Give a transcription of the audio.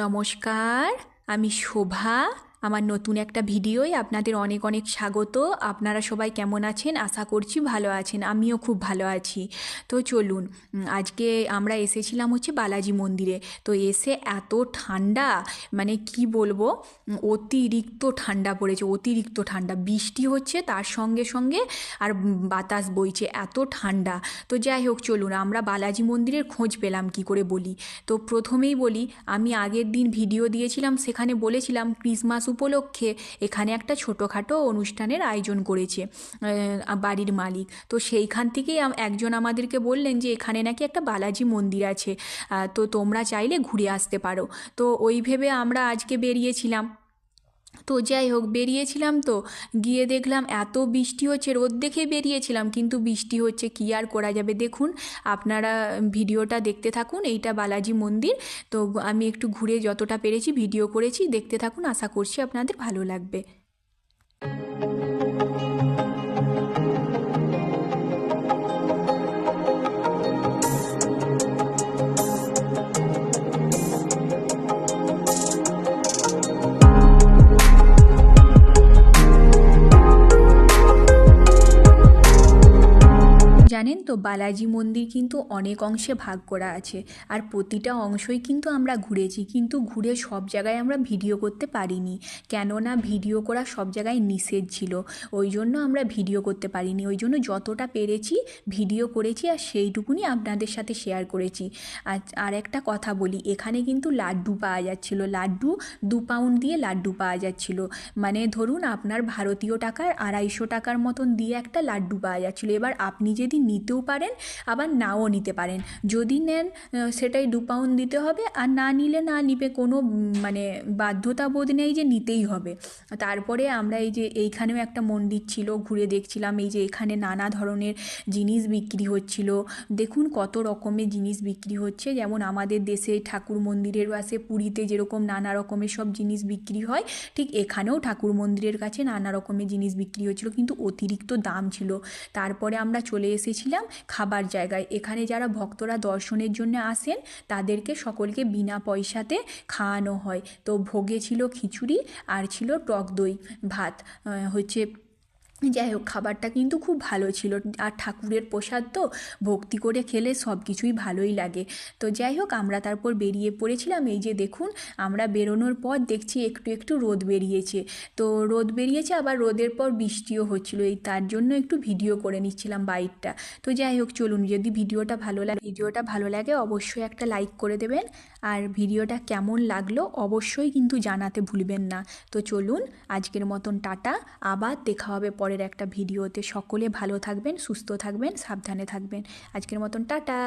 নমস্কার, আমি শোভা। আমার নতুন একটা ভিডিওয় আপনাদের অনেক অনেক স্বাগত। আপনারা সবাই কেমন আছেন? আশা করছি ভালো আছেন। আমিও খুব ভালো আছি। তো চলুন, আজকে আমরা এসেছিলাম হচ্ছে বালাজি মন্দিরে। তো এসে এত ঠান্ডা, মানে কি বলবো, অতিরিক্ত ঠান্ডা পড়েছে, অতিরিক্ত ঠান্ডা। বৃষ্টি হচ্ছে তার সঙ্গে সঙ্গে, আর বাতাস বইছে, এত ঠান্ডা। তো যাই হোক, চলুন আমরা বালাজি মন্দিরের খোঁজ পেলাম কি করে বলি। তো প্রথমেই বলি, আমি আগের দিন ভিডিও দিয়েছিলাম, সেখানে বলেছিলাম ক্রিসমাস উপলক্ষে এখানে একটা ছোটোখাটো অনুষ্ঠানের আয়োজন করেছে বাড়ির মালিক। তো সেইখান থেকেই একজন আমাদেরকে বললেন যে এখানে নাকি একটা বালাজি মন্দির আছে, তো তোমরা চাইলে ঘুরে আসতে পারো। তো ওই ভেবে আমরা আজকে বেরিয়েছিলাম। তো যাই হোক, বেরিয়েছিলাম, তো গিয়ে দেখলাম এত বৃষ্টি হচ্ছে। রোদ দেখে বেরিয়েছিলাম, কিন্তু বৃষ্টি হচ্ছে, কী আর করা যাবে। দেখুন, আপনারা ভিডিওটা দেখতে থাকুন। এইটা বালাজি মন্দির। তো আমি একটু ঘুরে যতটা পেরেছি ভিডিও করেছি, দেখতে থাকুন, আশা করছি আপনাদের ভালো লাগবে। জানেন তো, বালাজি মন্দির কিন্তু অনেক অংশে ভাগ করা আছে, আর প্রতিটা অংশই কিন্তু আমরা ঘুরেছি, কিন্তু ঘুরে সব জায়গায় আমরা ভিডিও করতে পারিনি, কেননা ভিডিও করা সব জায়গায় নিষেধ ছিল। ওই জন্য আমরা ভিডিও করতে পারিনি। ওই জন্য যতটা পেরেছি ভিডিও করেছি, আর সেইটুকুনি আপনাদের সাথে শেয়ার করেছি। আর একটা কথা বলি, এখানে কিন্তু লাড্ডু পাওয়া যাচ্ছিল। লাড্ডু 2 পাউন্ড দিয়ে লাড্ডু পাওয়া যাচ্ছিল। মানে ধরুন, আপনার ভারতীয় টাকার 250 টাকার মতন দিয়ে একটা লাড্ডু পাওয়া যাচ্ছিল। এবার আপনি যদি নিতেও পারেন, আবার নাও নিতে পারেন। যদি নেন সেটাই 2 পাউন্ড দিতে হবে, আর না নিলে না নিবে, কোনো মানে বাধ্যতাবোধ নেই যে নিতেই হবে। তারপরে আমরা এই যে এইখানেও একটা মন্দির ছিল, ঘুরে দেখছিলাম। এই যে এখানে নানা ধরনের জিনিস বিক্রি হচ্ছিল। দেখুন কত রকমের জিনিস বিক্রি হচ্ছে, যেমন আমাদের দেশে ঠাকুর মন্দিরের পাশে পুরীতে যেরকম নানা রকমের সব জিনিস বিক্রি হয়, ঠিক এখানেও ঠাকুর মন্দিরের কাছে নানা রকমের জিনিস বিক্রি হচ্ছিল, কিন্তু অতিরিক্ত দাম ছিল। তারপরে আমরা চলে এসেছিলাম খাবার জায়গায়। এখানে যারা ভক্তরা দর্শনের জন্য আসেন, তাদেরকে সকলকে বিনা পয়সাতে খাওয়ানো হয়। তো ভোগে ছিল খিচুড়ি, আর ছিল টক দই ভাত হচ্ছে। যাই হোক, খাবারটা কিন্তু খুব ভালো ছিল, আর ঠাকুরের প্রসাদ তো ভক্তি করে খেলে সব কিছুই ভালোই লাগে। তো যাই হোক, আমরা তারপর বেরিয়ে পড়েছিলাম। এই যে দেখুন, আমরা বেরোনোর পর দেখছি একটু একটু রোদ বেরিয়েছে। তো রোদ বেরিয়েছে, আবার রোদের পর বৃষ্টিও হচ্ছিল, এই তার জন্য একটু ভিডিও করে নিচ্ছিলাম বাইকটা। তো যাই হোক, চলুন, যদি ভিডিওটা ভালো লাগে অবশ্যই একটা লাইক করে দেবেন, আর ভিডিওটা কেমন লাগলো অবশ্যই কিন্তু জানাতে ভুলবেন না। তো চলুন, আজকের মতন টাটা, আবার দেখা হবে পরের একটা ভিডিওতে। সকলে ভালো থাকবেন, সুস্থ থাকবেন, সাবধানে থাকবেন। আজকের মতন টাটা।